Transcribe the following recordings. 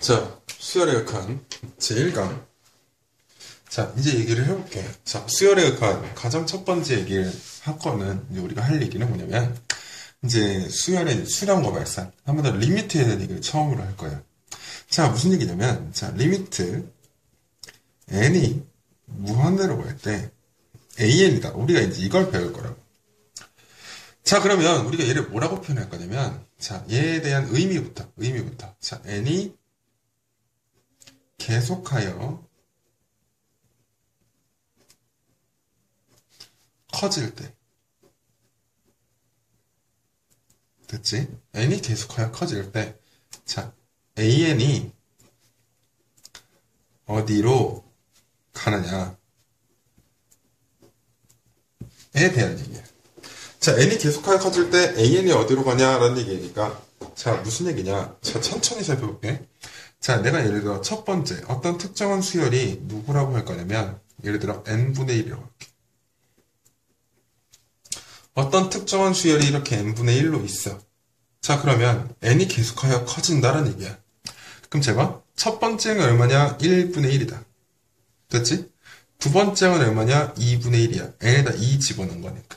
자, 수열의 극한 제1강. 자, 이제 얘기를 해볼게. 자, 수열의 극한 가장 첫 번째 얘기를 할 거는, 이제 우리가 할 얘기는 뭐냐면, 이제 수열의 수렴과 발산, 한 번 더 리미트에 대한 얘기를 처음으로 할 거예요. 자, 무슨 얘기냐면, 자, 리미트 n이 무한대로 갈 때 an이다. 우리가 이제 이걸 배울 거라고. 자, 그러면 우리가 얘를 뭐라고 표현할 거냐면, 자, 얘에 대한 의미부터. 자, n이 계속하여 커질 때. 됐지? n이 계속하여 커질 때. 자, an이 어디로 가느냐에 대한 얘기예요. 자, n이 계속하여 커질 때 an이 어디로 가냐라는 얘기니까, 자, 무슨 얘기냐? 자, 천천히 살펴볼게. 자, 내가 예를 들어 첫 번째 어떤 특정한 수열이 누구라고 할 거냐면, 예를 들어 n분의 1이라고 할게. 어떤 특정한 수열이 이렇게 n분의 1로 있어. 자, 그러면 n이 계속하여 커진다는 얘기야. 그럼 제가 첫 번째는 얼마냐? 1분의 1이다. 됐지? 두 번째는 얼마냐? 2분의 1이야. n에다 2 집어넣은 거니까.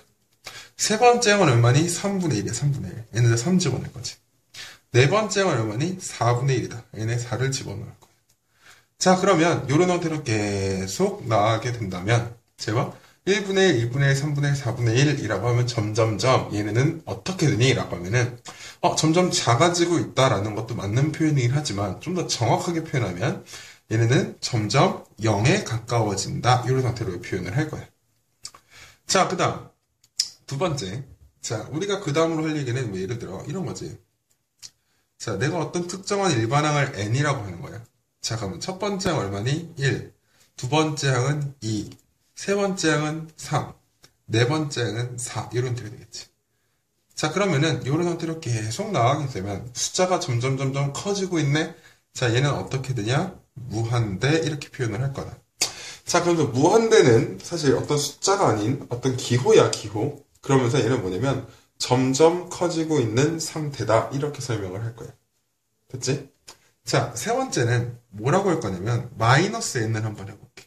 세 번째는 얼마니? 3분의 1이야. 3분의 1. n에다 3 집어넣을 거지. 네 번째는 얼마니? 4분의 1이다. n에 4를 집어넣을 거야. 자, 그러면 이런 형태로 계속 나가게 된다면, 제가 1분의 1, 2분의 1, 3분의 1, 4분의 1이라고 하면 점점점 얘네는 어떻게 되니? 라고 하면은 점점 작아지고 있다라는 것도 맞는 표현이긴 하지만 좀 더 정확하게 표현하면 얘네는 점점 0에 가까워진다. 이런 상태로 표현을 할 거야. 자, 그 다음 두 번째. 자, 우리가 그 다음으로 할 얘기는 뭐 예를 들어 이런 거지. 자, 내가 어떤 특정한 일반항을 n이라고 하는 거야. 자, 그러면 첫 번째 항은 얼마니? 1. 두 번째 항은 2. 세 번째 항은 3. 네 번째 항은 4. 이런 형태가 되겠지. 자, 그러면은 이런 형태로 계속 나가게 되면 숫자가 점점 커지고 있네. 자, 얘는 어떻게 되냐? 무한대 이렇게 표현을 할 거다. 자, 그러면서 무한대는 사실 어떤 숫자가 아닌 어떤 기호야, 기호. 그러면서 얘는 뭐냐면 점점 커지고 있는 상태다. 이렇게 설명을 할 거야. 됐지? 자, 세 번째는 뭐라고 할 거냐면 마이너스 n을 한번 해볼게.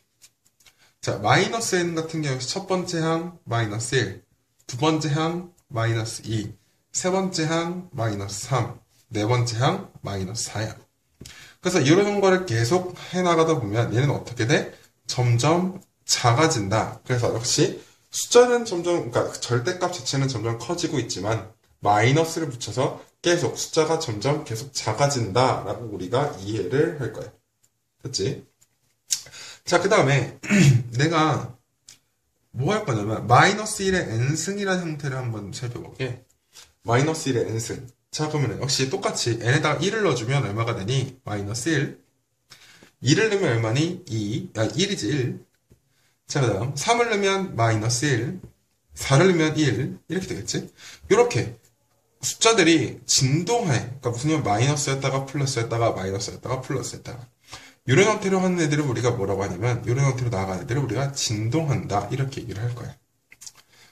자, 마이너스 n 같은 경우에서 첫 번째 항 마이너스 1, 두 번째 항 마이너스 2, 세 번째 항 마이너스 3, 네 번째 항 마이너스 4야. 그래서 이런 거를 계속 해나가다 보면 얘는 어떻게 돼? 점점 작아진다. 그래서 역시 숫자는 점점, 그러니까 절대값 자체는 점점 커지고 있지만 마이너스를 붙여서 계속 숫자가 점점 계속 작아진다라고 우리가 이해를 할 거야. 됐지? 자, 그 다음에 내가 뭐 할 거냐면 마이너스 1의 n승이라는 형태를 한번 살펴볼게. 마이너스 1의 n승. 자, 그러면 역시 똑같이 n에다가 1을 넣어주면 얼마가 되니? 마이너스 1. 2를 넣으면 얼마니? 2. 1이지 1. 자, 그 다음 3을 넣으면 마이너스 1. 4를 넣으면 1. 이렇게 되겠지? 이렇게 숫자들이 진동해. 그러니까 무슨 냐면 마이너스였다가 플러스였다가 마이너스였다가 플러스였다가. 이런 형태로 하는 애들을 우리가 뭐라고 하냐면 이런 형태로 나가는 애들을 우리가 진동한다. 이렇게 얘기를 할 거야.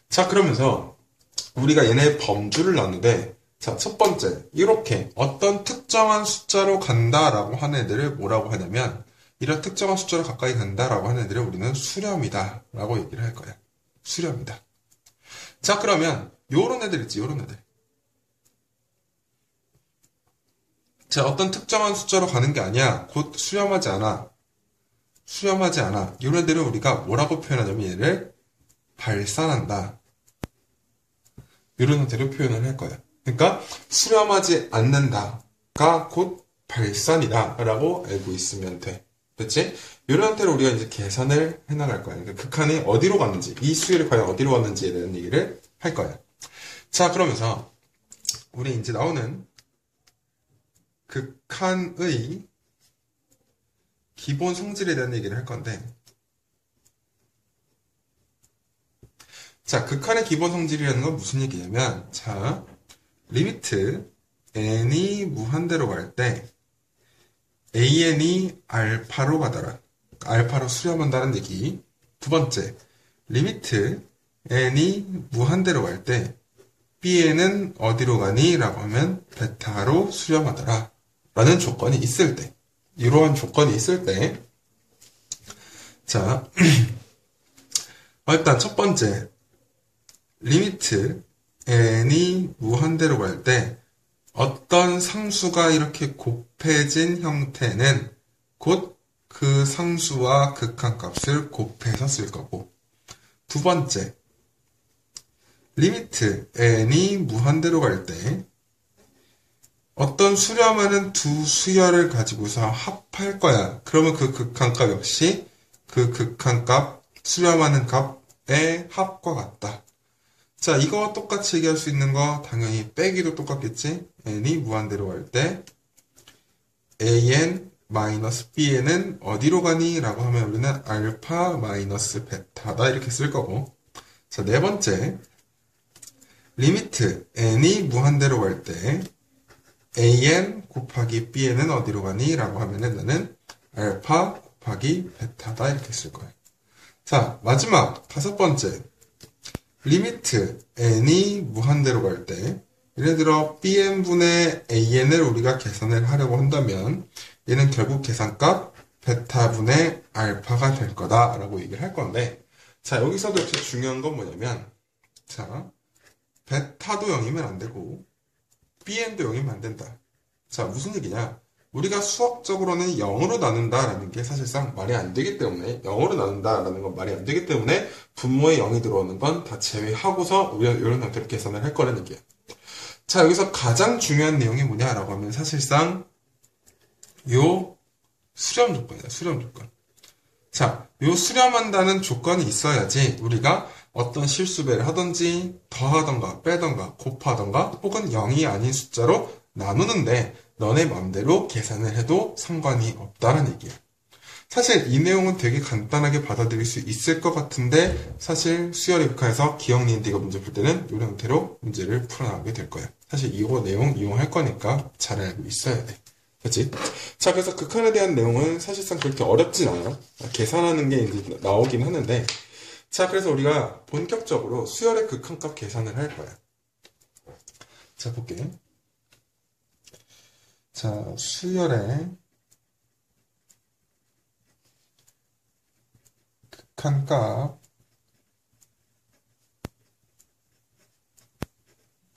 자, 그러면서 우리가 얘네의 범주를 나누는데, 자, 첫 번째 이렇게 어떤 특정한 숫자로 간다라고 하는 애들을 뭐라고 하냐면 이런 특정한 숫자로 가까이 간다라고 하는 애들을 우리는 수렴이다 라고 얘기를 할 거야. 수렴이다. 자, 그러면 요런 애들 있지. 요런 애들. 자, 어떤 특정한 숫자로 가는 게 아니야. 곧 수렴하지 않아. 수렴하지 않아. 이런 애들을 우리가 뭐라고 표현하냐면 얘를 발산한다. 이런 형태로 표현을 할 거야. 그러니까 수렴하지 않는다가 곧 발산이다 라고 알고 있으면 돼. 됐지? 이런 형태로 우리가 이제 계산을 해나갈 거야. 그러니까 극한이 어디로 갔는지, 이 수열이 과연 어디로 갔는지에 대한 얘기를 할 거야. 자, 그러면서 우리 이제 나오는 극한의 기본 성질에 대한 얘기를 할 건데, 자, 극한의 기본 성질이라는 건 무슨 얘기냐면, 자, 리미트 n이 무한대로 갈 때 an이 알파로 가더라. 알파로 수렴한다는 얘기. 두 번째, 리미트 n이 무한대로 갈 때 bn은 어디로 가니? 라고 하면 베타로 수렴하더라. 라는 조건이 있을 때. 이러한 조건이 있을 때, 자, 일단 첫 번째, 리미트 n이 무한대로 갈 때 어떤 상수가 이렇게 곱해진 형태는 곧 그 상수와 극한값을 곱해서 쓸 거고, 두 번째, 리미트 n이 무한대로 갈 때 어떤 수렴하는 두 수열을 가지고서 합할 거야. 그러면 그 극한값 역시 그 극한값, 수렴하는 값의 합과 같다. 자, 이거와 똑같이 얘기할 수 있는 거 당연히 빼기도 똑같겠지. n이 무한대로 갈 때 an-bn은 어디로 가니? 라고 하면 우리는 알파 마이너스 베타다 이렇게 쓸 거고. 자, 네 번째, 리미트 n이 무한대로 갈 때 an 곱하기 bn은 어디로 가니? 라고 하면은 나는 알파 곱하기 베타다 이렇게 쓸 거예요. 자, 마지막 다섯 번째, 리미트 n이 무한대로 갈 때 예를 들어 bn분의 an을 우리가 계산을 하려고 한다면 얘는 결국 계산값 베타분의 알파가 될 거다 라고 얘기를 할 건데, 자, 여기서도 역시 중요한 건 뭐냐면, 자, 베타도 0이면 안 되고 bn도 0이면 안 된다. 자, 무슨 얘기냐? 우리가 수학적으로는 0으로 나눈다라는 게 사실상 말이 안 되기 때문에, 0으로 나눈다라는 건 말이 안 되기 때문에 분모에 0이 들어오는 건 다 제외하고서 우리가 이런 형태로 계산을 할 거라는 얘기야. 자, 여기서 가장 중요한 내용이 뭐냐라고 하면 사실상 요 수렴 조건이다. 수렴 조건. 자, 요 수렴한다는 조건이 있어야지 우리가 어떤 실수배를 하든지 더하던가 빼던가 곱하던가 혹은 0이 아닌 숫자로 나누는데 너네 맘대로 계산을 해도 상관이 없다는 얘기야. 사실 이 내용은 되게 간단하게 받아들일 수 있을 것 같은데 사실 수열의 극한에서 기억 니은띠가 문제 풀 때는 이런 형태로 문제를 풀어나가게 될 거야. 사실 이거 내용 이용할 거니까 잘 알고 있어야 돼. 그치? 자, 그래서 극한에 대한 내용은 사실상 그렇게 어렵진 않아. 계산하는 게 이제 나오긴 하는데, 자, 그래서 우리가 본격적으로 수열의 극한값 계산을 할 거야. 자, 볼게. 자, 수열의 극한값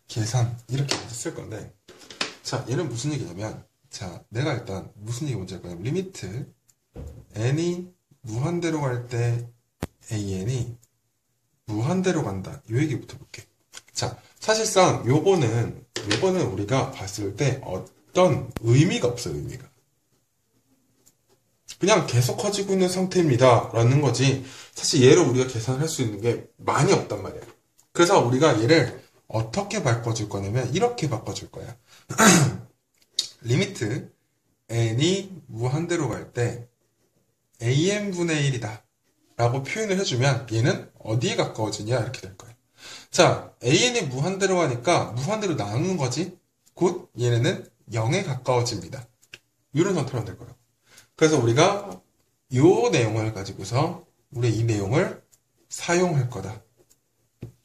계산 이렇게 쓸 건데, 자, 얘는 무슨 얘기냐면, 자, 내가 일단 무슨 얘기 먼저 할 거냐면 리미트 n이 무한대로 갈 때 an이 무한대로 간다. 이 얘기부터 볼게. 자, 사실상 요거는 우리가 봤을 때 어떤 의미가 없어요. 의미가. 그냥 계속 커지고 있는 상태입니다. 라는 거지. 사실 얘를 우리가 계산을 할 수 있는 게 많이 없단 말이야. 그래서 우리가 얘를 어떻게 바꿔줄 거냐면 이렇게 바꿔줄 거야. 리미트 n이 무한대로 갈 때 an분의 1이다 라고 표현을 해주면 얘는 어디에 가까워지냐 이렇게 될 거예요. 자, an이 무한대로 가니까 무한대로 나누는 거지. 곧 얘네는 0에 가까워집니다. 이런 상태로 될 거라고. 그래서 우리가 이 내용을 가지고서 우리 이 내용을 사용할 거다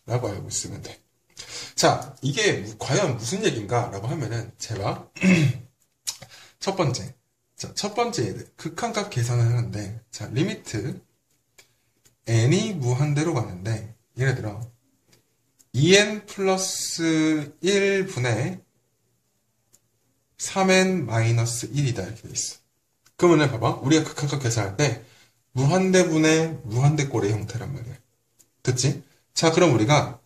라고 알고 있으면 돼. 자, 이게 과연 무슨 얘기인가 라고 하면은 제가 첫 번째, 자, 첫 번째 극한값 계산을 하는데, 자, 리미트 n이 무한대로 가는데, 예를 들어 2n 플러스 1분의 3n 마이너스 1이다 이렇게 돼 있어. 그러면은 봐봐, 우리가 극한값 계산할 때 무한대분의 무한대꼴의 형태란 말이야. 됐지? 자, 그럼 우리가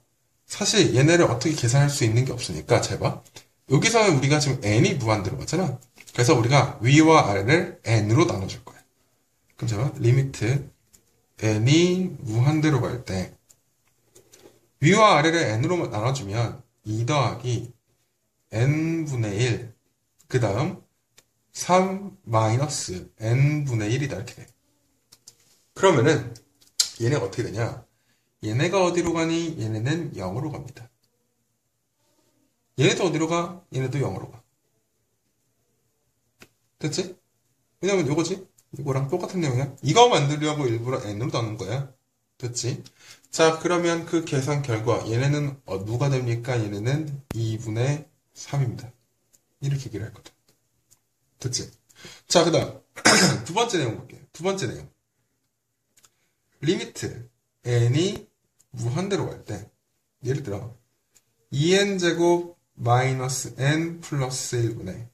사실 얘네를 어떻게 계산할 수 있는 게 없으니까 잘 봐. 여기서는 우리가 지금 n이 무한대로 가잖아. 그래서 우리가 위와 아래를 n으로 나눠줄 거야. 그럼 자, 리미트 n이 무한대로 갈 때 위와 아래를 n으로 나눠주면 2 더하기 n분의 1, 그 다음 3 마이너스 n분의 1이다 이렇게 돼. 그러면은 얘네가 어떻게 되냐? 얘네가 어디로 가니? 얘네는 0으로 갑니다. 얘네도 어디로 가? 얘네도 0으로 가. 됐지? 왜냐면 요거지? 이거랑 똑같은 내용이야. 이거 만들려고 일부러 n으로 나눈 거야. 됐지? 자, 그러면 그 계산 결과 얘네는 누가 됩니까? 얘네는 2분의 3입니다. 이렇게 얘기를 할 거다. 됐지? 자, 그 다음. 두 번째 내용 볼게요. 두 번째 내용. 리미트 n이 무한대로 갈 때, 예를 들어, 2n제곱 마이너스 n 플러스 1분의,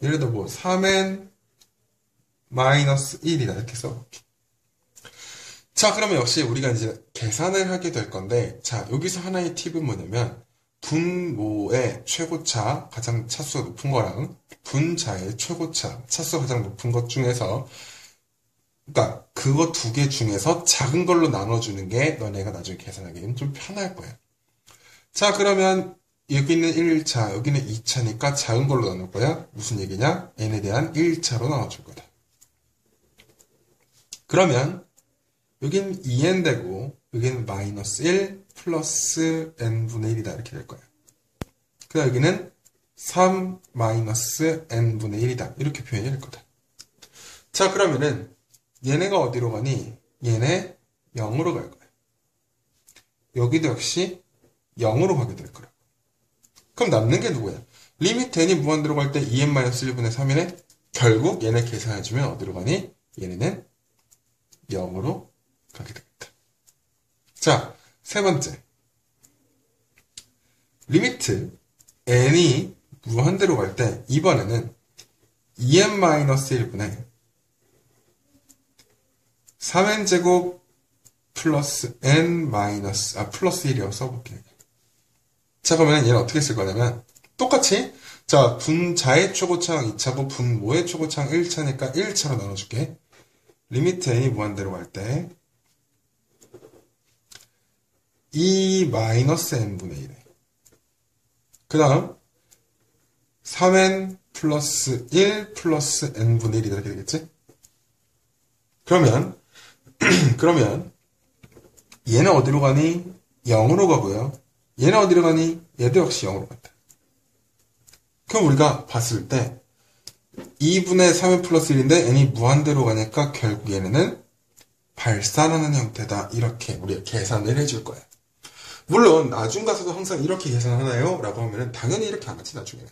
예를 들어 뭐, 3n 마이너스 1이다. 이렇게 써볼게. 자, 그러면 역시 우리가 이제 계산을 하게 될 건데, 자, 여기서 하나의 팁은 뭐냐면, 분모의 최고차, 가장 차수가 높은 거랑, 분자의 최고차, 차수가 가장 높은 것 중에서, 그러니까 그거 두 개 중에서 작은 걸로 나눠주는 게 너네가 나중에 계산하기는 좀 편할 거야. 자, 그러면 여기는 1차, 여기는 2차니까 작은 걸로 나눌 거야. 무슨 얘기냐? n에 대한 1차로 나눠줄 거다. 그러면 여기는 2n 되고 여기는 마이너스 1 플러스 n분의 1이다. 이렇게 될 거야. 그 다음 여기는 3 마이너스 n분의 1이다. 이렇게 표현이 될 거다. 자, 그러면은 얘네가 어디로 가니? 얘네 0으로 갈 거야. 여기도 역시 0으로 가게 될 거라고. 그럼 남는 게 누구야? 리미트 n이 무한대로 갈 때 2n-1분의 3이네? 결국 얘네 계산해주면 어디로 가니? 얘네는 0으로 가게 되겠다. 자, 세 번째. 리미트 n이 무한대로 갈 때 이번에는 2n-1분의 3n제곱 플러스 n 마이너스, 플러스 1이라고 써볼게요. 자, 그러면 얘는 어떻게 쓸 거냐면, 똑같이, 자, 분자의 최고차항 2차고, 분모의 최고차항 1차니까 1차로 나눠줄게. 리미트 n이 무한대로 갈 때, 2 마이너스 n분의 1에. 그 다음, 3n 플러스 1 플러스 n분의 1이 이렇게 되겠지? 그러면 얘는 어디로 가니? 0으로 가고요. 얘는 어디로 가니? 얘도 역시 0으로 간다. 그럼 우리가 봤을 때 2분의 3n 플러스 1인데 n이 무한대로 가니까 결국 얘네는 발산하는 형태다. 이렇게 우리가 계산을 해줄 거야. 물론 나중 가서도 항상 이렇게 계산하나요? 라고 하면은 당연히 이렇게 안 하지, 나중에는.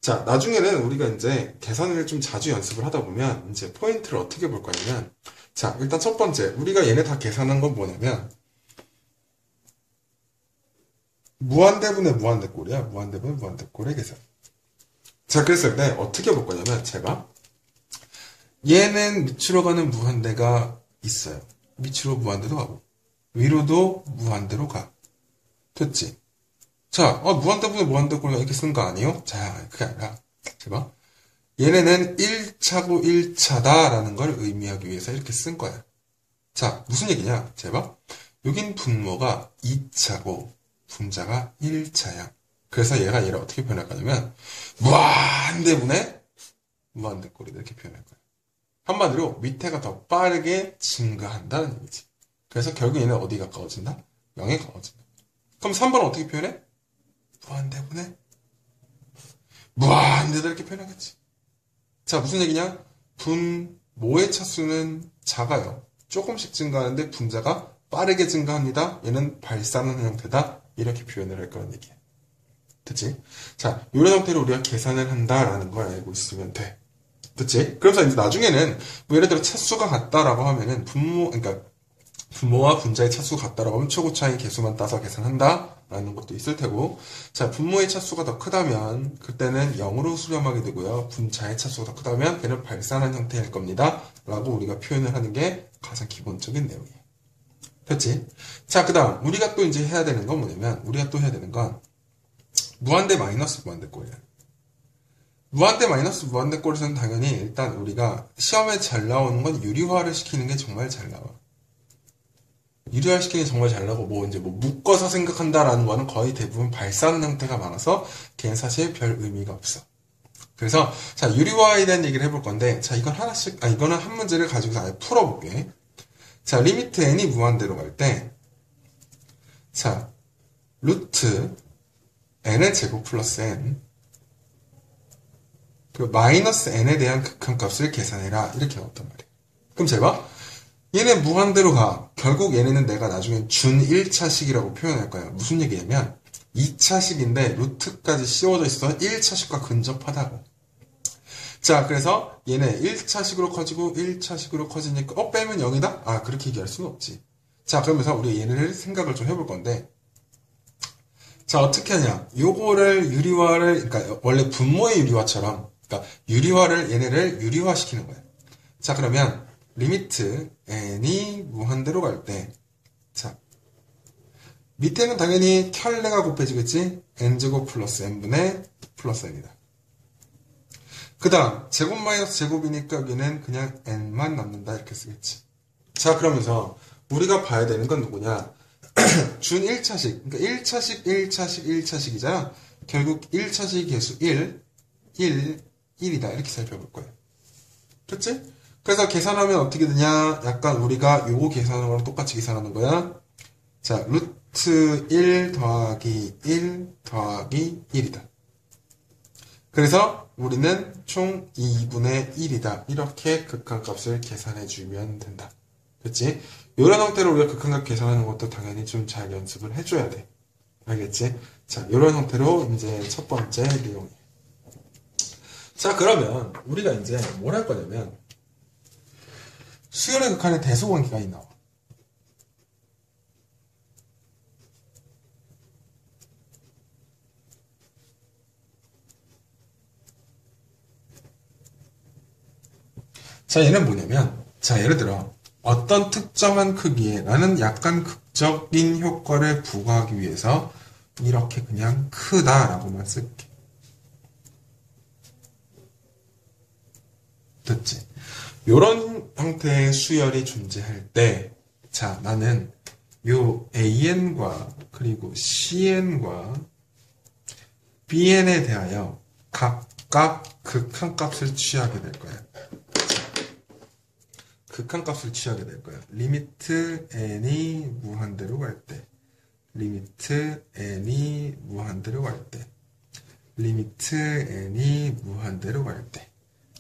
자, 나중에는 우리가 이제 계산을 좀 자주 연습을 하다 보면 이제 포인트를 어떻게 볼 거냐면, 자, 일단 첫 번째, 우리가 얘네 다 계산한 건 뭐냐면, 무한대분의 무한대꼴이야. 무한대분의 무한대꼴의 계산. 자, 그랬을 때 어떻게 볼 거냐면, 제가 얘는 밑으로 가는 무한대가 있어요. 밑으로 무한대로 가고, 위로도 무한대로 가. 됐지? 자, 무한대분의 무한대꼴 이렇게 쓰는 거 아니에요? 자, 그게 아니라, 제가 얘네는 1차고 1차다라는 걸 의미하기 위해서 이렇게 쓴 거야. 자, 무슨 얘기냐? 제가 여긴 분모가 2차고 분자가 1차야. 그래서 얘를 어떻게 표현할 거냐면 무한대분의 무한대꼴이다 이렇게 표현할 거야. 한마디로 밑에가 더 빠르게 증가한다는 얘기지. 그래서 결국 얘는 어디 가까워진다? 0에 가까워진다. 그럼 3번은 어떻게 표현해? 무한대분의 무한대다 이렇게 표현하겠지. 자, 무슨 얘기냐? 분모의 차수는 작아요. 조금씩 증가하는데 분자가 빠르게 증가합니다. 얘는 발산하는 형태다. 이렇게 표현을 할 거란 얘기야. 됐지? 자, 이런 형태로 우리가 계산을 한다라는 걸 알고 있으면 돼. 됐지? 그래서 이제 나중에는 뭐 예를 들어 차수가 같다라고 하면은 그러니까 분모와 분자의 차수가 같다라고 하면 최고차의 개수만 따서 계산한다라는 것도 있을 테고, 자, 분모의 차수가 더 크다면 그때는 0으로 수렴하게 되고요. 분자의 차수가 더 크다면 걔는 발산한 형태일 겁니다. 라고 우리가 표현을 하는 게 가장 기본적인 내용이에요. 됐지? 자, 그 다음 우리가 또 이제 해야 되는 건 뭐냐면, 우리가 또 해야 되는 건 무한대 마이너스 무한대꼴이야. 무한대 마이너스 무한대꼴에서는 당연히 일단 우리가 시험에 잘 나오는 건 유리화를 시키는 게 정말 잘 나와. 유리화 시키는 게 정말 잘 나고, 이제 묶어서 생각한다라는 거는 거의 대부분 발산하는 형태가 많아서 걔는 사실 별 의미가 없어. 그래서 자, 유리화에 대한 얘기를 해볼 건데, 자, 이거는 한 문제를 가지고서 아예 풀어볼게. 자, 리미트 n이 무한대로 갈 때, 자, 루트 n의 제곱 플러스 n, 그 마이너스 n에 대한 극한값을 계산해라. 이렇게 나왔단 말이야. 그럼 제가 얘네 무한대로 가. 결국 얘네는 내가 나중에 준 1차식이라고 표현할 거야. 무슨 얘기냐면 2차식인데 루트까지 씌워져 있어서 1차식과 근접하다고. 자, 그래서 얘네 1차식으로 커지고 1차식으로 커지니까 빼면 0이다? 아, 그렇게 얘기할 수는 없지. 자, 그러면서 우리 얘네를 생각을 좀 해볼 건데, 자, 어떻게 하냐. 요거를 유리화를, 그러니까 원래 분모의 유리화처럼, 그러니까 유리화를, 얘네를 유리화시키는 거야. 자, 그러면 리미트 n이 무한대로 갈 때, 자, 밑에는 당연히 켤레가 곱해지겠지? n제곱 플러스 n분의 플러스 n이다. 그 다음, 제곱 마이너스 제곱이니까 여기는 그냥 n만 남는다. 이렇게 쓰겠지. 자, 그러면서 우리가 봐야 되는 건 누구냐? 준 1차식. 그러니까 1차식, 1차식, 1차식이잖아. 결국 1차식 개수 1, 1이다. 이렇게 살펴볼 거예요. 그치? 그래서 계산하면 어떻게 되냐? 약간 우리가 요거 계산하는 거랑 똑같이 계산하는 거야. 자, 루트 1 더하기 1 더하기 1이다. 그래서 우리는 총 2분의 1이다. 이렇게 극한값을 계산해주면 된다. 그치? 이런 형태로 우리가 극한값 계산하는 것도 당연히 좀 잘 연습을 해줘야 돼. 알겠지? 자, 이런 형태로 이제 첫 번째 내용이에요. 자, 그러면 우리가 이제 뭘 할 거냐면 수열의 극한에 대소관계가 나와. 자, 얘는 뭐냐면, 자, 예를 들어, 어떤 특정한 크기에 나는 약간 극적인 효과를 부과하기 위해서 이렇게 그냥 크다라고만 쓸게. 됐지? 요런 형태의 수열이 존재할 때, 자, 나는 요 AN과 그리고 CN과 BN에 대하여 각각 극한값을 취하게 될 거야. 극한값을 취하게 될 거야. 리미트 n이 무한대로 갈 때, 리미트 n이 무한대로 갈 때, 리미트 n이 무한대로 갈 때.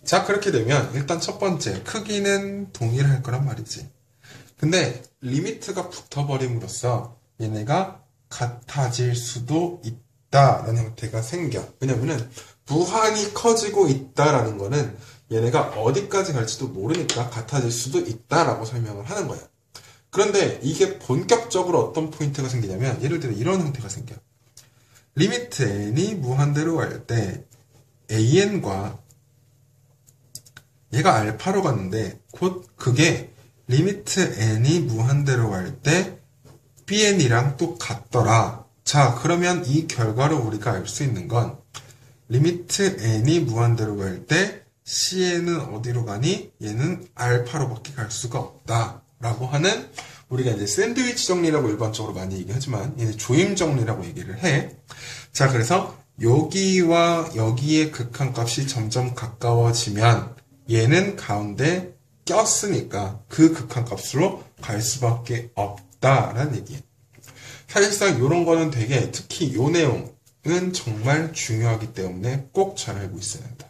자, 그렇게 되면 일단 첫 번째 크기는 동일할 거란 말이지. 근데 리미트가 붙어버림으로써 얘네가 같아질 수도 있다라는 형태가 생겨. 왜냐면은 무한히 커지고 있다라는 거는 얘네가 어디까지 갈지도 모르니까 같아질 수도 있다라고 설명을 하는 거야. 그런데 이게 본격적으로 어떤 포인트가 생기냐면 예를 들어 이런 형태가 생겨. 리미트 n이 무한대로 갈 때 an과 얘가 알파로 갔는데 곧 그게 리미트 n이 무한대로 갈 때 bn이랑 또 같더라. 자, 그러면 이 결과로 우리가 알 수 있는 건 리미트 n이 무한대로 갈 때 CN은 어디로 가니? 얘는 알파로밖에 갈 수가 없다. 라고 하는 우리가 이제 샌드위치 정리라고 일반적으로 많이 얘기하지만 얘는 조임 정리라고 얘기를 해. 자, 그래서 여기와 여기의 극한값이 점점 가까워지면 얘는 가운데 꼈으니까 그 극한값으로 갈 수밖에 없다라는 얘기예요. 사실상 이런 거는 되게 특히 이 내용은 정말 중요하기 때문에 꼭 잘 알고 있어야 한다.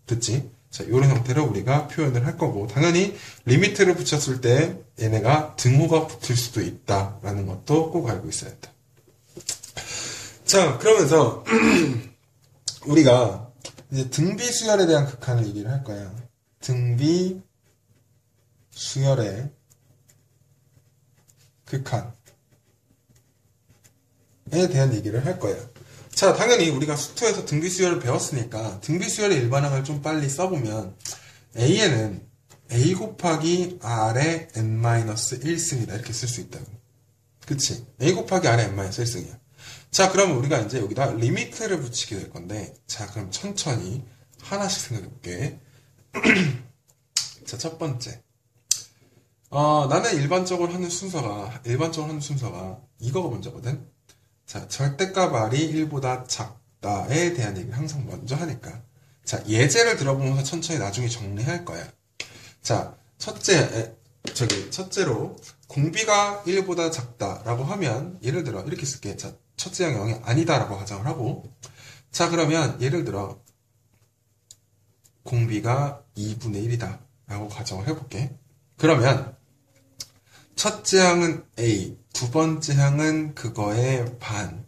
됐지? 자, 이런 형태로 우리가 표현을 할 거고 당연히 리미트를 붙였을 때 얘네가 등호가 붙을 수도 있다라는 것도 꼭 알고 있어야 한다. 자, 그러면서 우리가 이제 등비 수열에 대한 극한을 얘기를 할 거야. 등비 수열의 극한에 대한 얘기를 할 거예요. 자, 당연히 우리가 수투에서 등비수열을 배웠으니까 등비수열의 일반항을 좀 빨리 써보면 A에는 A 곱하기 R의 n-1승이다 이렇게 쓸 수 있다고. 그치? A 곱하기 R의 n-1승이야. 자, 그럼 우리가 이제 여기다 리미트를 붙이게 될 건데 자, 그럼 천천히 하나씩 생각해볼게. 자, 첫 번째. 나는 일반적으로 하는 순서가 이거가 먼저거든. 자, 절대값 R이 1보다 작다에 대한 얘기를 항상 먼저 하니까. 자, 예제를 들어보면서 천천히 나중에 정리할 거야. 자, 첫째로, 공비가 1보다 작다라고 하면, 예를 들어, 이렇게 쓸게. 자, 첫째형 0이 아니다라고 가정을 하고, 자, 그러면, 예를 들어, 공비가 2분의 1이다. 라고 가정을 해볼게. 그러면, 첫째 항은 A, 두 번째 항은 그거의 반,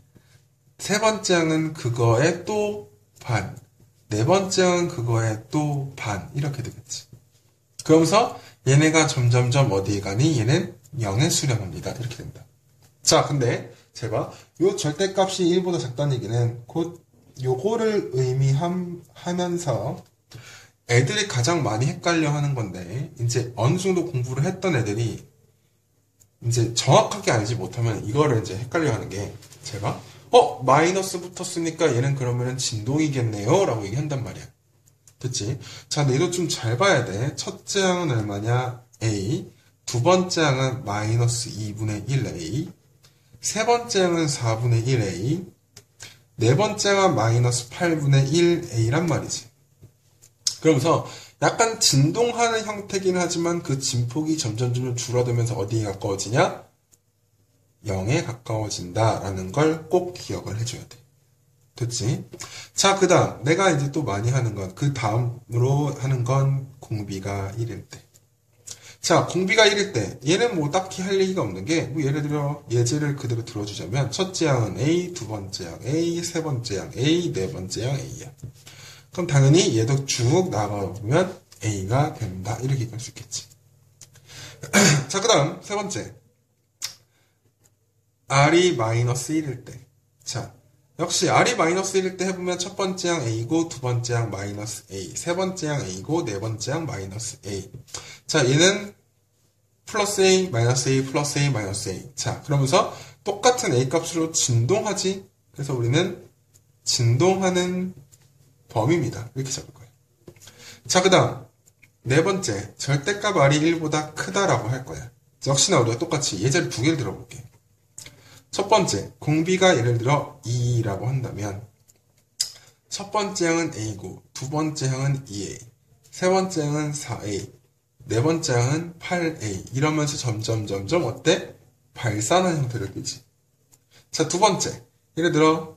세 번째 항은 그거의 또 반, 네 번째는 그거에 또 반. 이렇게 되겠지. 그러면서 얘네가 점점점 어디에 가니? 얘는 0에 수렴합니다. 이렇게 된다. 자, 근데 제가 요 절대값이 1보다 작다는 얘기는 곧 요거를 의미하면서 애들이 가장 많이 헷갈려 하는 건데, 이제 어느 정도 공부를 했던 애들이 이제 정확하게 알지 못하면 이거를 이제 헷갈려 하는 게, 제가 마이너스 붙었으니까 얘는 그러면은 진동이겠네요 라고 얘기한단 말이야. 됐지? 자, 근데 이거 좀 잘 봐야 돼. 첫째 항은 얼마냐? A. 두 번째 항은 마이너스 2분의 1A. 세 번째 항은 4분의 1A. 네 번째 항은 마이너스 8분의 1A란 말이지. 그러면서 약간 진동하는 형태긴 하지만 그 진폭이 점점 줄어들면서 어디에 가까워지냐? 0에 가까워진다라는 걸 꼭 기억을 해줘야 돼. 됐지? 자, 그 다음 내가 이제 또 많이 하는 건, 그 다음으로 하는 건 공비가 1일 때. 자, 공비가 1일 때 얘는 뭐 딱히 할 얘기가 없는 게, 뭐 예를 들어 예제를 그대로 들어주자면 첫째 항은 A, 두 번째 항 A, 세 번째 항 A, 네 번째 항 A야. 그럼 당연히 얘도 쭉 나가보면 A가 된다. 이렇게 할 수 있겠지. 자, 그 다음 세 번째, R이 마이너스 1일 때. 자, 역시 R이 마이너스 1일 때 해보면 첫 번째 항 A고 두 번째 항 마이너스 A, 세 번째 항 A고 네 번째 항 마이너스 A. 자, 얘는 플러스 A, 마이너스 A, 플러스 A, 마이너스 A. 자, 그러면서 똑같은 A 값으로 진동하지. 그래서 우리는 진동하는 범위입니다. 이렇게 잡을 거예요. 자, 그 다음 네 번째, 절대값 R이 1보다 크다라고 할 거야. 역시나 우리가 똑같이 예제를 두 개를 들어볼게. 첫 번째, 공비가 예를 들어 2라고 한다면 첫 번째 항은 A고 두 번째 항은 2A, 세 번째 항은 4A, 네 번째 항은 8A. 이러면서 점점 어때? 발산하는 형태를 띠지. 자, 두 번째, 예를 들어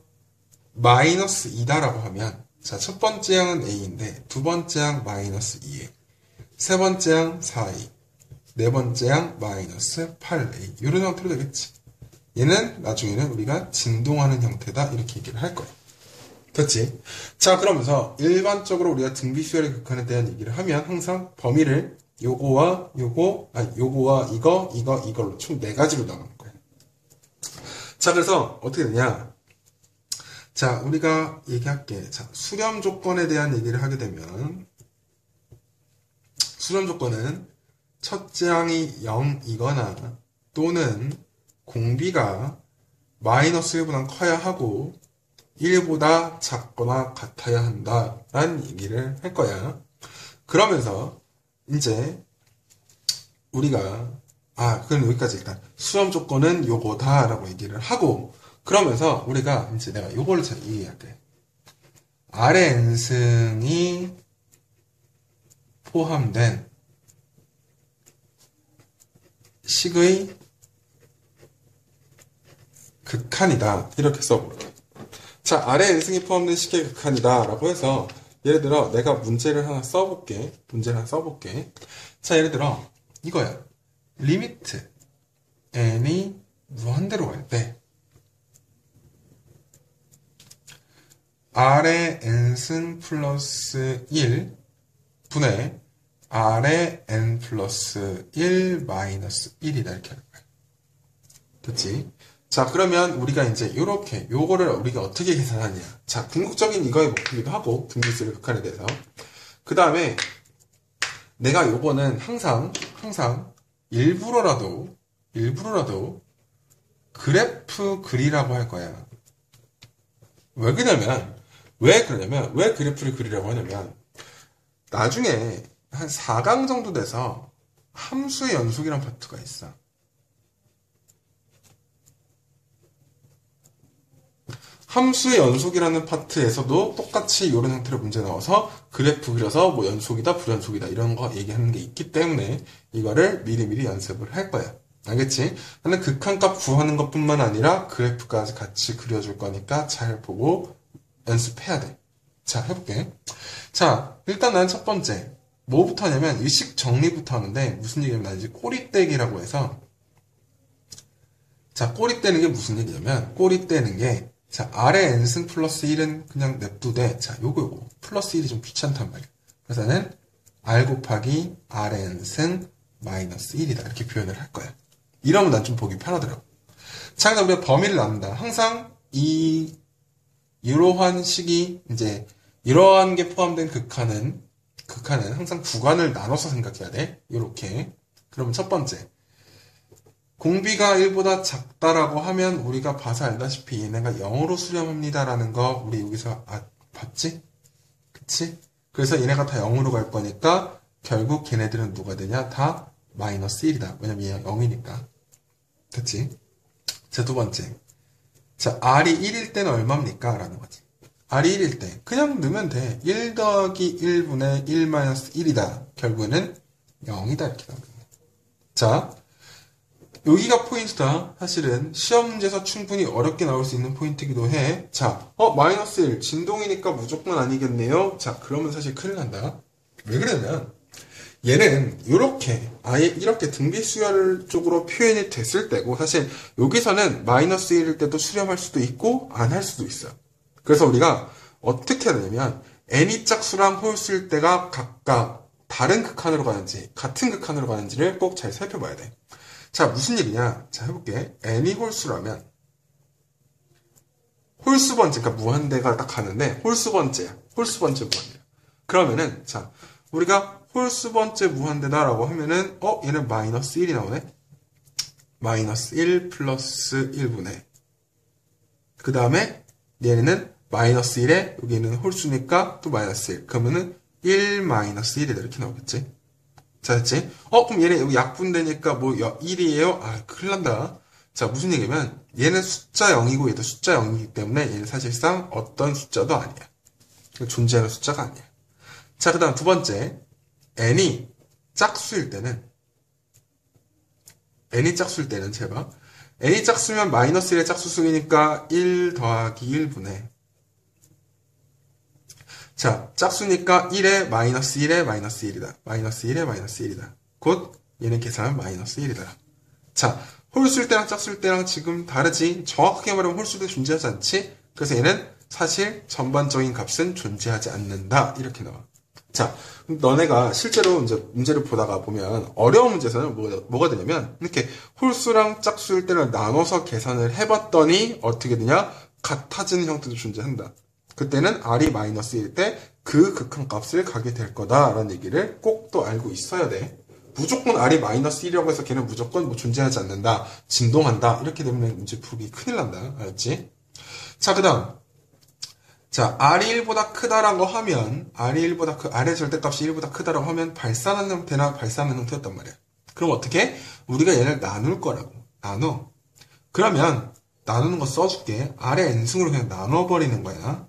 마이너스 2다라고 하면, 자, 첫 번째 항은 A인데 두 번째 항 마이너스 2A, 세 번째 항 4A, 네 번째 항 마이너스 8A. 이런 형태로 되겠지. 얘는 나중에는 우리가 진동하는 형태다. 이렇게 얘기를 할 거야. 됐지? 자, 그러면서 일반적으로 우리가 등비수열의 극한에 대한 얘기를 하면 항상 범위를 요거와 이걸로 총 4가지로 나가는 거야. 자, 그래서 어떻게 되냐? 자, 우리가 얘기할게. 자, 수렴 조건에 대한 얘기를 하게 되면, 수렴 조건은 첫째 항이 0이거나 또는 공비가 마이너스 1보다 커야 하고 1보다 작거나 같아야 한다라는 얘기를 할 거야. 그러면서 이제 우리가 그럼 여기까지 일단 수렴 조건은 요거다라고 얘기를 하고, 그러면서 우리가 이제 내가 요거를 잘 얘기할게. R의 n승이 포함된 식의 극한이다. 이렇게 써볼게. 자, R의 n승이 포함된 식의 극한이다 라고 해서 예를 들어 내가 문제를 하나 써볼게. 자, 예를 들어 이거야. 리미트 n이 무한대로 갈 때 R의 n승 플러스 1 분의 R의 n 플러스 1 마이너스 1이다. 이렇게 할 거야. 됐지? 자, 그러면 우리가 이제 요거를 우리가 어떻게 계산하냐. 자, 궁극적인 이거의 목표기도 하고, 등비수열 극한에 대해서. 그 다음에 내가 요거는 항상 일부러라도 그래프 그리라고 할 거야. 왜 그러냐면 왜 그래프를 그리라고 하냐면, 나중에 한 4강 정도 돼서 함수의 연속이란 파트가 있어. 함수의 연속이라는 파트에서도 똑같이 이런 형태로 문제 나와서 그래프 그려서 뭐 연속이다 불연속이다 이런 거 얘기하는 게 있기 때문에 이거를 미리미리 연습을 할 거야. 알겠지? 나는 극한값 구하는 것뿐만 아니라 그래프까지 같이 그려줄 거니까 잘 보고 연습해야 돼. 자, 해볼게. 자, 일단 난 첫 번째 뭐부터 하냐면 의식 정리부터 하는데, 무슨 얘기냐면 나 이제 꼬리떼기라고 해서, 자, 꼬리떼는 게 무슨 얘기냐면, 꼬리떼는 게 자, R의 n승 플러스 1은 그냥 냅두되, 자, 요거. 플러스 1이 좀 귀찮단 말이야. 그래서 나는 R 곱하기 R의 n승 마이너스 1이다. 이렇게 표현을 할 거야. 이러면 난 좀 보기 편하더라고. 자, 그다음 우리가 범위를 나눈다. 항상 이러한 식이, 이제, 이러한 게 포함된 극한은 항상 구간을 나눠서 생각해야 돼. 요렇게. 그러면 첫 번째. 공비가 1보다 작다라고 하면 우리가 봐서 알다시피 얘네가 0으로 수렴합니다라는 거 우리 여기서 봤지? 그치? 그래서 얘네가 다 0으로 갈 거니까 결국 걔네들은 누가 되냐? 다 마이너스 1이다. 왜냐면 얘가 0이니까. 됐지? 자, 두 번째. 자, R이 1일 때는 얼마입니까? 라는 거지. R이 1일 때. 그냥 넣으면 돼. 1 더하기 1분의 1 마이너스 1이다. 결국에는 0이다. 이렇게 나오는 거야. 자, 여기가 포인트다. 사실은 시험 문제에서 충분히 어렵게 나올 수 있는 포인트이기도 해. 자, 마이너스 1. 진동이니까 무조건 아니겠네요. 자, 그러면 사실 큰일 난다. 왜 그러냐면 얘는 이렇게 아예 이렇게 등비수열 쪽으로 표현이 됐을 때고 사실 여기서는 마이너스 1일 때도 수렴할 수도 있고 안 할 수도 있어요. 그래서 우리가 어떻게 해야 되냐면 n이 짝수랑 홀수일 때가 각각 다른 극한으로 가는지 같은 극한으로 가는지를 꼭 잘 살펴봐야 돼. 자, 무슨 일이냐? 자, 해볼게. n이 홀수라면 홀수 번째, 그러니까 무한대가 딱 가는데 홀수 번째야. 홀수 번째 무한대야. 그러면은 자, 우리가 홀수 번째 무한대다라고 하면은 얘는 마이너스 1이 나오네. 마이너스 1 플러스 1분의 그 다음에 얘는 마이너스 1에 여기는 홀수니까 또 마이너스 1. 그러면은 1 마이너스 1이다 이렇게 나오겠지. 자, 됐지? 그럼 얘네 여기 약분되니까 뭐 1이에요? 아, 큰일 난다. 자, 무슨 얘기냐면 얘는 숫자 0이고 얘도 숫자 0이기 때문에 얘는 사실상 어떤 숫자도 아니야. 존재하는 숫자가 아니야. 자, 그 다음 두 번째. n이 짝수일 때는 제발 n이 짝수면 마이너스 1의 짝수수이니까 1 더하기 1분의 자, 짝수니까 1에 마이너스 1에 마이너스 1이다. 마이너스 1에 마이너스 1이다. 곧 얘는 계산하면 마이너스 1이다. 자, 홀수일 때랑 짝수일 때랑 지금 다르지? 정확하게 말하면 홀수도 존재하지 않지? 그래서 얘는 사실 전반적인 값은 존재하지 않는다. 이렇게 나와. 자, 너네가 실제로 이제 문제를 보다가 보면 어려운 문제에서는 뭐가 되냐면 이렇게 홀수랑 짝수일 때를 나눠서 계산을 해봤더니 어떻게 되냐? 같아지는 형태도 존재한다. 그때는 R이 마이너스 1일 때 그 극한값을 가게 될 거다라는 얘기를 꼭 또 알고 있어야 돼. 무조건 R이 마이너스 1이라고 해서 걔는 무조건 뭐 존재하지 않는다. 진동한다. 이렇게 되면 문제 풀기 큰일 난다. 알았지? 자, 그 다음. 자, R이 1보다 크다라고 하면 R의 절대값이 1보다 크다라고 하면 발산하는 형태나 발산하는 형태였단 말이야. 그럼 어떻게? 우리가 얘를 나눌 거라고. 나눠. 그러면 나누는 거 써줄게. R의 n승으로 그냥 나눠버리는 거야.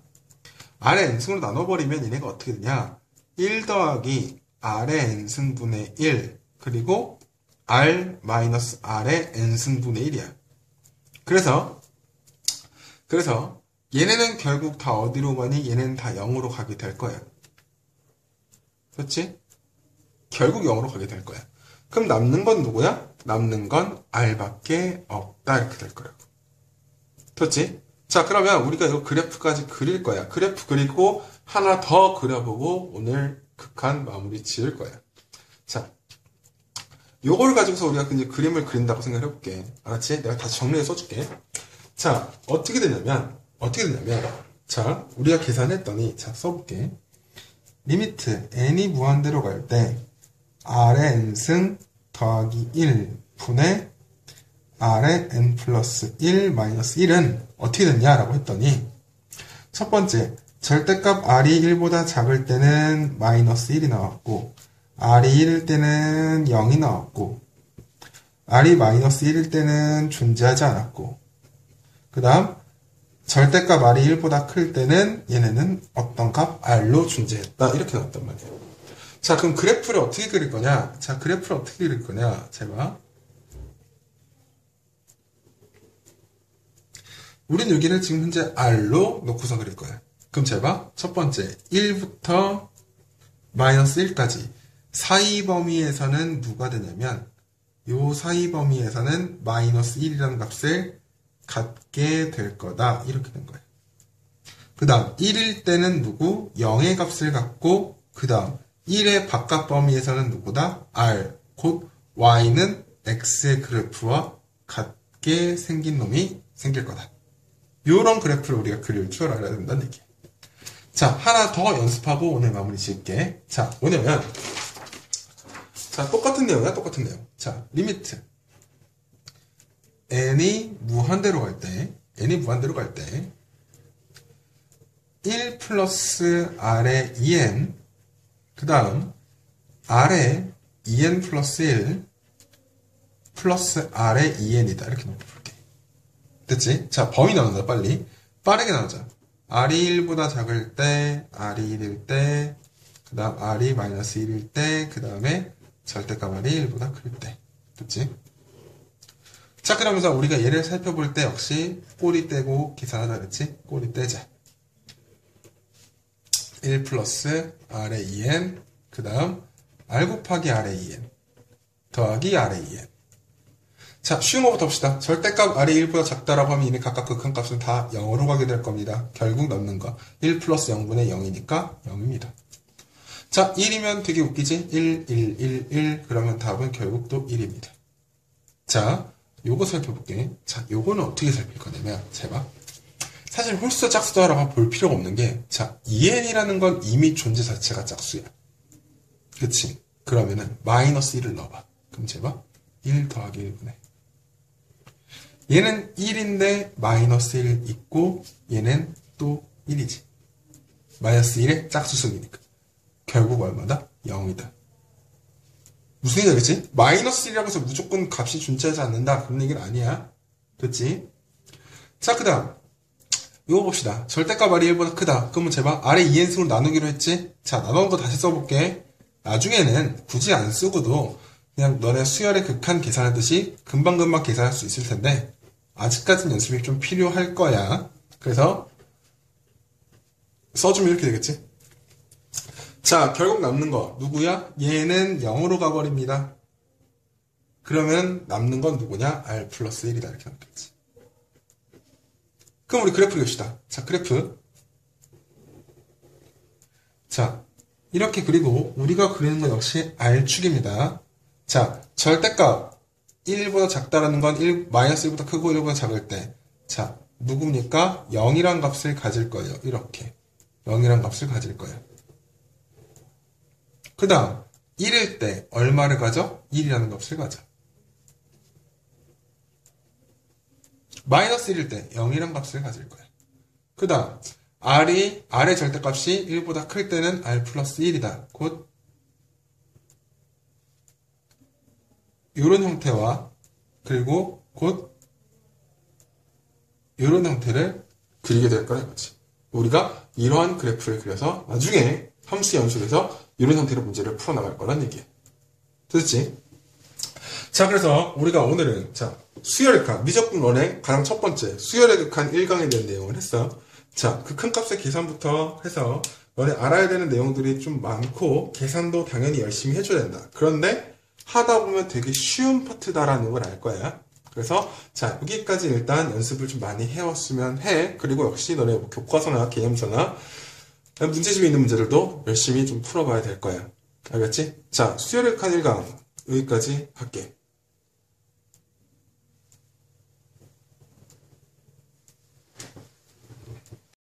R의 n승으로 나눠버리면 얘네가 어떻게 되냐? 1 더하기 R의 n승분의 1 그리고 R 마이너스 R의 n승분의 1이야. 그래서 얘네는 결국 다 어디로 가니? 얘네는 다 0으로 가게 될 거야. 그렇지? 결국 0으로 가게 될 거야. 그럼 남는 건 누구야? 남는 건 R밖에 없다. 이렇게 될 거라고. 그렇지? 자, 그러면 우리가 이거 그래프까지 그릴 거야. 그래프 그리고 하나 더 그려보고 오늘 극한 마무리 지을 거야. 자, 요거를 가지고서 우리가 이제 그림을 그린다고 생각해 볼게. 알았지? 내가 다시 정리해 써줄게. 자, 어떻게 되냐면, 자, 우리가 계산했더니, 자, 써볼게. 리미트, n이 무한대로 갈 때, R의 n승 더하기 1 분의 R의 n 플러스 1 마이너스 1은 어떻게 됐냐라고 했더니, 첫 번째, 절대값 R이 1보다 작을 때는 마이너스 1이 나왔고, R이 1일 때는 0이 나왔고, R이 마이너스 1일 때는 존재하지 않았고, 그 다음, 절대값 R이 1보다 클 때는 얘네는 어떤 값? R로 존재했다. 이렇게 나왔단 말이에요. 자, 그럼 그래프를 어떻게 그릴 거냐? 자, 그래프를 어떻게 그릴 거냐? 잘 봐. 우린 여기를 지금 현재 R로 놓고서 그릴 거야. 그럼 잘 봐. 첫 번째, 1부터 마이너스 1까지. 사이 범위에서는 누가 되냐면, 요 사이 범위에서는 마이너스 1이라는 값을 갖게 될 거다. 이렇게 된 거예요. 그 다음 1일 때는 누구? 0의 값을 갖고 그 다음 1의 바깥 범위에서는 누구다? R. 곧 Y는 X의 그래프와 같게 생긴 놈이 생길 거다. 요런 그래프를 우리가 그릴 줄 알아야 된다는 얘기예요. 자, 하나 더 연습하고 오늘 마무리 지을게. 자, 뭐냐면 자, 똑같은 내용이야, 똑같은 내용. 자, 리미트 n이 무한대로 갈 때 1 플러스 r의 2n 그 다음 r의 2n 플러스 1 플러스 r의 2n이다. 이렇게 놓고 볼게. 됐지? 자, 범위 나눈다. 빨리. 빠르게 나누자. r이 1보다 작을 때, r이 1일 때, 그 다음 r이 마이너스 1일 때, 그 다음에 절대값 r이 1보다 클 때. 됐지? 자, 그러면서 우리가 얘를 살펴볼 때 역시 꼬리 떼고 계산하자 그랬지? 꼬리 떼자. 1 플러스 r의 2n, 그 다음 r 곱하기 r의 2n, 더하기 r의 2n. 자, 쉬운 거부터 봅시다. 절대값 r이 1보다 작다라고 하면 이미 각각 극한값은 다 0으로 가게 될 겁니다. 결국 넣는 거. 1 플러스 0분의 0이니까 0입니다. 자, 1이면 되게 웃기지? 1, 1, 1, 1. 그러면 답은 결국 또 1입니다. 자, 요거 살펴볼게. 자, 요거는 어떻게 살필 거냐면, 제발. 사실 홀수도 짝수도 하라고 볼 필요가 없는 게, 자, 2n이라는 건 이미 존재 자체가 짝수야. 그치? 그러면은, 마이너스 1을 넣어봐. 그럼 제발, 1 더하기 1분의. 얘는 1인데, 마이너스 1 있고, 얘는 또 1이지. 마이너스 1의 짝수승이니까. 결국 얼마다? 0이다. 무슨 얘기겠지? 마이너스 1이라고 해서 무조건 값이 존재하지 않는다. 그런 얘기는 아니야. 됐지? 자, 그 다음. 이거 봅시다. 절대값 r이 1보다 크다. 그러면 제발 r의 2n승으로 나누기로 했지? 자, 나누는 거 다시 써볼게. 나중에는 굳이 안 쓰고도 그냥 너네 수열의 극한 계산하듯이 금방금방 계산할 수 있을 텐데 아직까지는 연습이 좀 필요할 거야. 그래서 써주면 이렇게 되겠지? 자, 결국 남는 거 누구야? 얘는 0으로 가버립니다. 그러면 남는 건 누구냐? r 플러스 1이다. 이렇게 남겠지. 그럼 우리 그래프 그립시다. 자, 그래프. 자, 이렇게 그리고 우리가 그리는 건 역시 r축입니다. 자, 절대값 1보다 작다라는 건 마이너스 1보다 크고 1보다 작을 때. 자, 누굽니까? 0이란 값을 가질 거예요. 이렇게. 0이란 값을 가질 거예요. 그 다음 1일 때 얼마를 가져? 1이라는 값을 가져. 마이너스 1일 때 0이란 값을 가질 거야. 그 다음 r의 절대값이 1보다 클 때는 r 플러스 1이다. 곧 이런 형태와 그리고 곧 이런 형태를 그리게 될 거라는 거지. 우리가 이러한 그래프를 그려서 나중에 함수 연습에서 이런 형태로 문제를 풀어나갈 거란 얘기예요. 됐지? 자, 그래서 우리가 오늘은 자 수열의 극한, 미적분원의 가장 첫 번째 수열의 극한 1강에 대한 내용을 했어. 자, 그 큰 값의 계산부터 해서 너네 알아야 되는 내용들이 좀 많고 계산도 당연히 열심히 해줘야 된다. 그런데 하다 보면 되게 쉬운 파트다라는 걸 알 거야. 그래서 자, 여기까지 일단 연습을 좀 많이 해왔으면 해. 그리고 역시 너네 교과서나 개념서나 문제집에 있는 문제들도 열심히 좀 풀어봐야 될 거야. 알겠지? 자, 수열의 극한 1강 여기까지 할게.